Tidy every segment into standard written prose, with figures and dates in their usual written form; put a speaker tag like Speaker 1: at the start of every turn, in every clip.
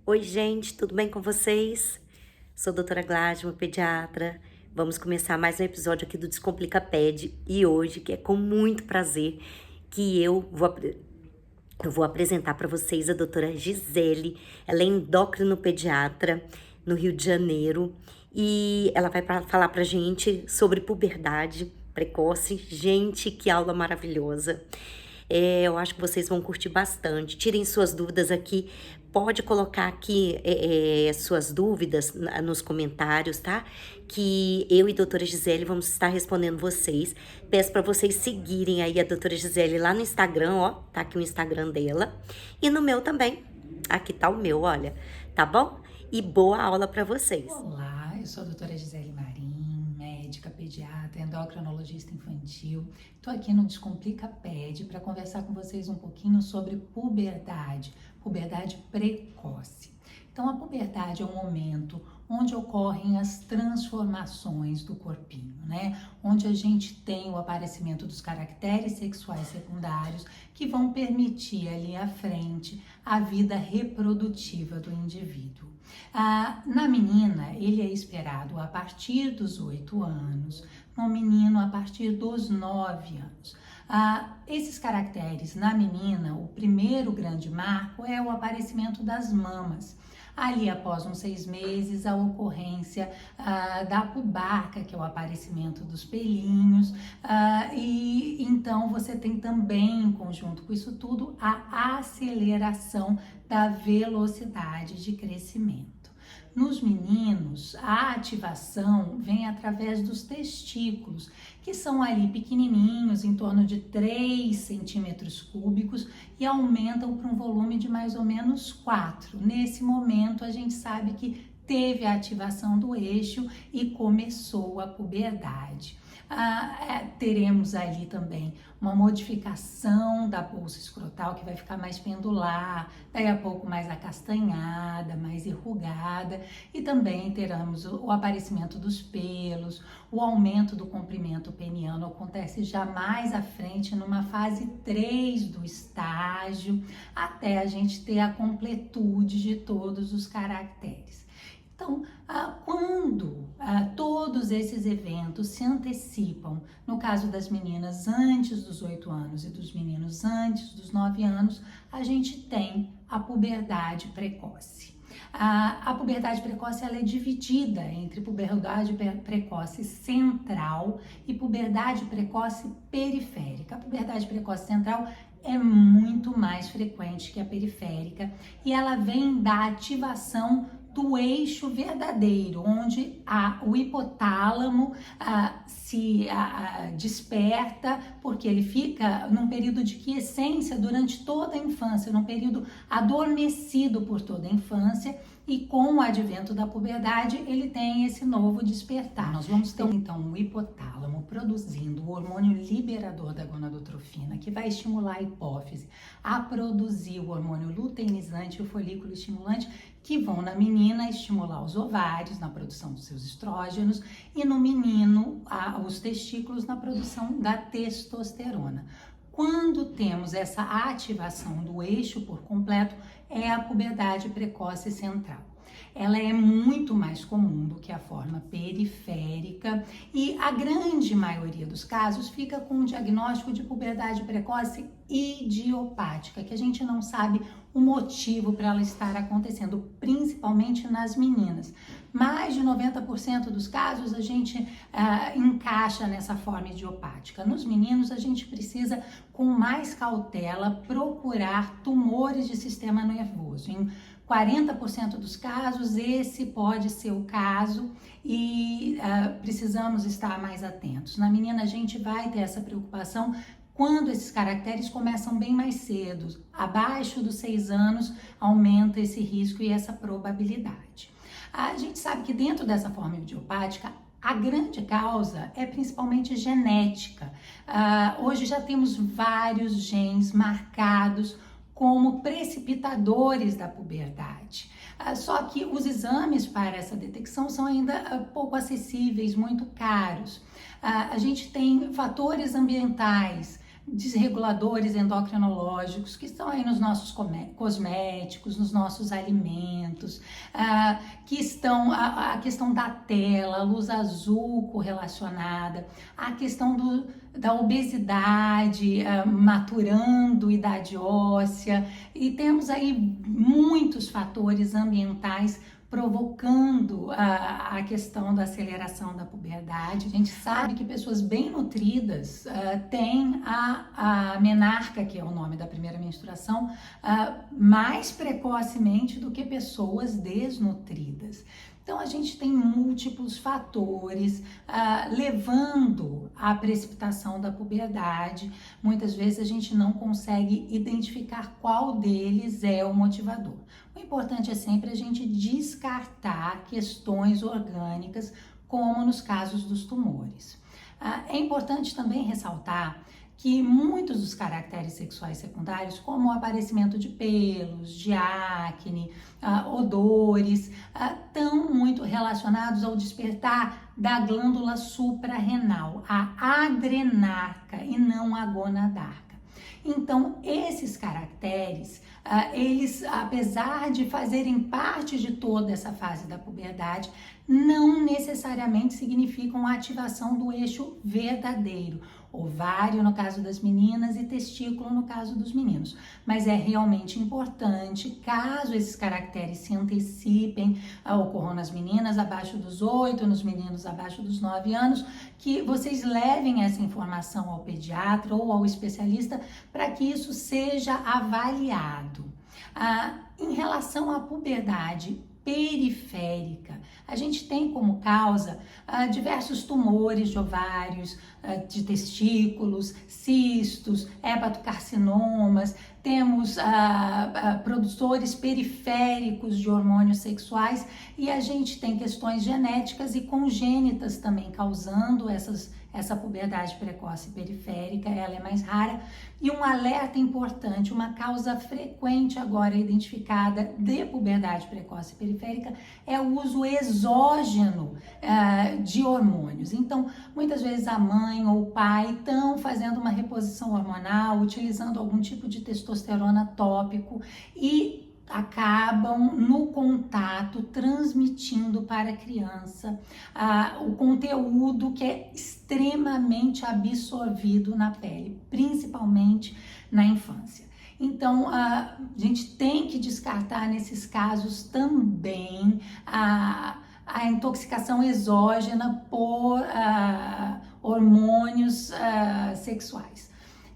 Speaker 1: Oi, gente, tudo bem com vocês? Sou a doutora Gladys, pediatra. Vamos começar mais um episódio aqui do Descomplica Ped e hoje, que é com muito prazer, que eu vou apresentar para vocês a doutora Gisele. Ela é endócrino-pediatra no Rio de Janeiro e ela vai falar pra gente sobre puberdade precoce. Gente, que aula maravilhosa! Eu acho que vocês vão curtir bastante. Tirem suas dúvidas aqui. Pode colocar aqui suas dúvidas nos comentários, tá? Que eu e a doutora Gisele vamos estar respondendo vocês. Peço para vocês seguirem aí a doutora Gisele lá no Instagram, ó. Tá aqui o Instagram dela. E no meu também. Aqui tá o meu, olha. Tá bom? E boa aula para vocês.
Speaker 2: Olá, eu sou a doutora Gisele Marim, médica, pediatra, endocrinologista infantil. Estou aqui no Descomplica Ped para conversar com vocês um pouquinho sobre puberdade precoce. Então, a puberdade é um momento onde ocorrem as transformações do corpinho, né? Onde a gente tem o aparecimento dos caracteres sexuais secundários que vão permitir ali à frente a vida reprodutiva do indivíduo. Na menina, ele é esperado a partir dos 8 anos, no menino a partir dos 9 anos. Esses caracteres na menina, o primeiro grande marco é o aparecimento das mamas. Ali, após uns 6 meses, a ocorrência da pubarca, que é o aparecimento dos pelinhos, e então você tem também, em conjunto com isso tudo, a aceleração da velocidade de crescimento. Nos meninos, a ativação vem através dos testículos, que são ali pequenininhos, em torno de 3 centímetros cúbicos, e aumentam para um volume de mais ou menos 4. Nesse momento, a gente sabe que teve a ativação do eixo e começou a puberdade. Teremos ali também uma modificação da bolsa escrotal que vai ficar mais pendular, daí a pouco mais acastanhada, mais enrugada, e também teremos o aparecimento dos pelos, o aumento do comprimento peniano acontece já mais à frente, numa fase 3 do estágio, até a gente ter a completude de todos os caracteres. Então, quando todos esses eventos se antecipam, no caso das meninas antes dos 8 anos e dos meninos antes dos 9 anos, a gente tem a puberdade precoce. A puberdade precoce ela é dividida entre puberdade precoce central e puberdade precoce periférica. A puberdade precoce central é muito mais frequente que a periférica e ela vem da ativação do eixo verdadeiro, onde o hipotálamo se desperta, porque ele fica num período de quiescência durante toda a infância, num período adormecido por toda a infância, e com o advento da puberdade, ele tem esse novo despertar. Nós vamos ter então o hipotálamo produzindo o hormônio liberador da gonadotrofina, que vai estimular a hipófise a produzir o hormônio luteinizante e o folículo estimulante, que vão na menina estimular os ovários na produção dos seus estrógenos e no menino os testículos na produção da testosterona. Quando temos essa ativação do eixo por completo, é a puberdade precoce central. Ela é muito mais comum do que a forma periférica e a grande maioria dos casos fica com um diagnóstico de puberdade precoce idiopática, que a gente não sabe o motivo para ela estar acontecendo, principalmente nas meninas. Mais de 90% dos casos a gente encaixa nessa forma idiopática. Nos meninos, a gente precisa, com mais cautela, procurar tumores de sistema nervoso. Em 40% dos casos, esse pode ser o caso e precisamos estar mais atentos. Na menina, a gente vai ter essa preocupação quando esses caracteres começam bem mais cedo. Abaixo dos 6 anos, aumenta esse risco e essa probabilidade. A gente sabe que dentro dessa forma idiopática, a grande causa é principalmente genética. Hoje já temos vários genes marcados como precipitadores da puberdade. Só que os exames para essa detecção são ainda pouco acessíveis, muito caros. A gente tem fatores ambientais, desreguladores endocrinológicos que estão aí nos nossos cosméticos, nos nossos alimentos, que estão a questão da tela, a luz azul correlacionada, a questão da obesidade, maturando idade óssea, e temos aí muitos fatores ambientais provocando a questão da aceleração da puberdade. A gente sabe que pessoas bem nutridas têm a menarca, que é o nome da primeira menstruação, mais precocemente do que pessoas desnutridas. Então, a gente tem múltiplos fatores levando à precipitação da puberdade. Muitas vezes a gente não consegue identificar qual deles é o motivador. O importante é sempre a gente descartar questões orgânicas, como nos casos dos tumores. É importante também ressaltar que muitos dos caracteres sexuais secundários, como o aparecimento de pelos, de acne, odores, estão muito relacionados ao despertar da glândula suprarrenal, a adrenarca e não a gonadarca. Então, esses caracteres, eles, apesar de fazerem parte de toda essa fase da puberdade, não necessariamente significam a ativação do eixo verdadeiro, ovário no caso das meninas e testículo no caso dos meninos. Mas é realmente importante, caso esses caracteres se antecipem, ocorram nas meninas abaixo dos 8, nos meninos abaixo dos 9 anos, que vocês levem essa informação ao pediatra ou ao especialista para que isso seja avaliado. Em relação à puberdade periférica, a gente tem como causa diversos tumores de ovários, de testículos, cistos, hepatocarcinomas, temos produtores periféricos de hormônios sexuais e a gente tem questões genéticas e congênitas também causando essa puberdade precoce periférica, ela é mais rara. E um alerta importante, uma causa frequente agora identificada de puberdade precoce periférica é o uso exógeno de hormônios. Então, muitas vezes a mãe ou o pai estão fazendo uma reposição hormonal, utilizando algum tipo de testosterona tópico e acabam no contato transmitindo para a criança o conteúdo que é extremamente absorvido na pele, principalmente na infância. Então, a gente tem que descartar nesses casos também a intoxicação exógena por hormônios sexuais.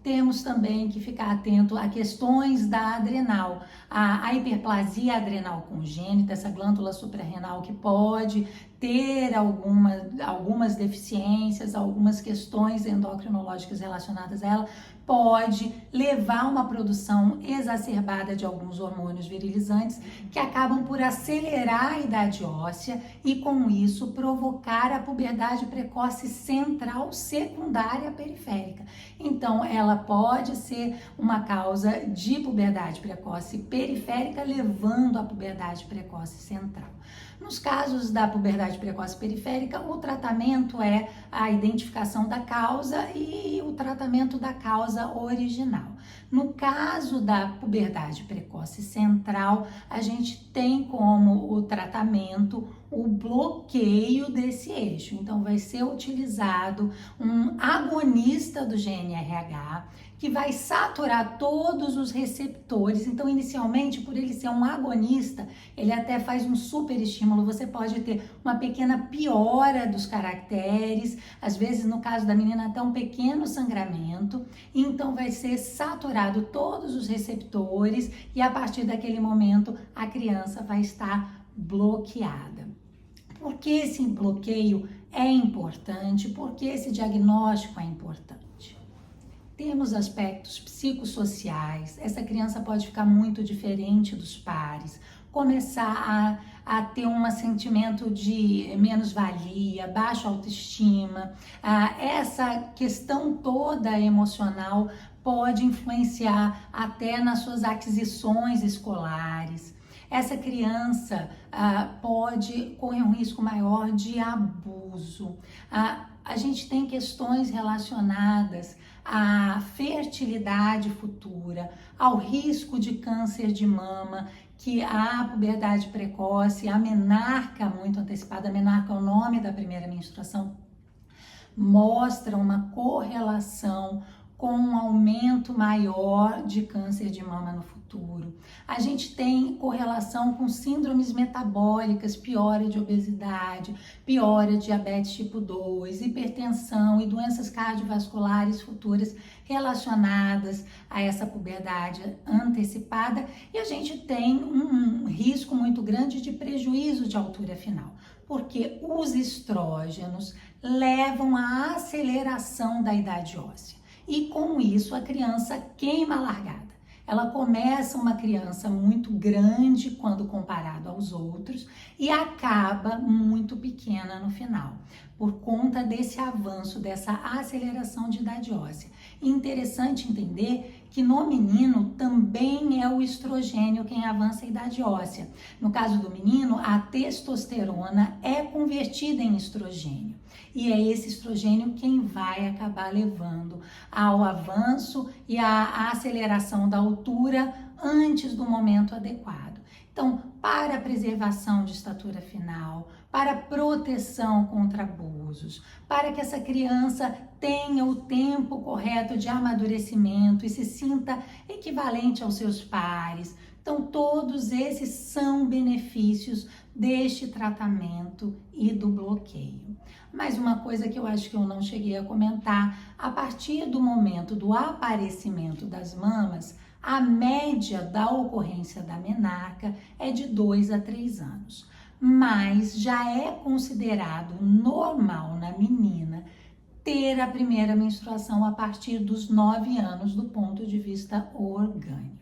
Speaker 2: Temos também que ficar atento a questões da adrenal, a hiperplasia adrenal congênita, essa glândula suprarrenal que pode ter algumas deficiências, algumas questões endocrinológicas relacionadas a ela, pode levar a uma produção exacerbada de alguns hormônios virilizantes que acabam por acelerar a idade óssea e com isso provocar a puberdade precoce central, secundária, periférica. Então ela pode ser uma causa de puberdade precoce periférica levando à puberdade precoce central. Nos casos da puberdade precoce periférica, o tratamento é a identificação da causa e o tratamento da causa original. No caso da puberdade precoce central, a gente tem como o tratamento o bloqueio desse eixo. Então, vai ser utilizado um agonista do GNRH que vai saturar todos os receptores. Então, inicialmente, por ele ser um agonista, ele até faz um super estímulo. Você pode ter uma pequena piora dos caracteres, às vezes, no caso da menina, até um pequeno sangramento. Então, vai ser saturado todos os receptores e, a partir daquele momento, a criança vai estar bloqueada. Por que esse bloqueio é importante? Por que esse diagnóstico é importante? Temos aspectos psicossociais, essa criança pode ficar muito diferente dos pares, começar a ter um sentimento de menos-valia, baixa autoestima, essa questão toda emocional pode influenciar até nas suas aquisições escolares. Essa criança pode correr um risco maior de abuso. A gente tem questões relacionadas à fertilidade futura, ao risco de câncer de mama, que a puberdade precoce, a menarca muito antecipada, a menarca é o nome da primeira menstruação, mostra uma correlação com um aumento maior de câncer de mama no futuro. A gente tem correlação com síndromes metabólicas, piora de obesidade, piora de diabetes tipo 2, hipertensão e doenças cardiovasculares futuras relacionadas a essa puberdade antecipada, e a gente tem um risco muito grande de prejuízo de altura final, porque os estrógenos levam à aceleração da idade óssea. E com isso a criança queima a largada. Ela começa uma criança muito grande quando comparado aos outros e acaba muito pequena no final, por conta desse avanço, dessa aceleração de idade óssea. E interessante entender que no menino também é o estrogênio quem avança a idade óssea. No caso do menino, a testosterona é convertida em estrogênio. E é esse estrogênio quem vai acabar levando ao avanço e à aceleração da altura antes do momento adequado. Então, para a preservação de estatura final, para proteção contra abusos, para que essa criança tenha o tempo correto de amadurecimento e se sinta equivalente aos seus pares. Então, todos esses são benefícios deste tratamento e do bloqueio. Mas uma coisa que eu acho que eu não cheguei a comentar, a partir do momento do aparecimento das mamas, a média da ocorrência da menarca é de 2 a 3 anos. Mas já é considerado normal na menina ter a primeira menstruação a partir dos 9 anos do ponto de vista orgânico.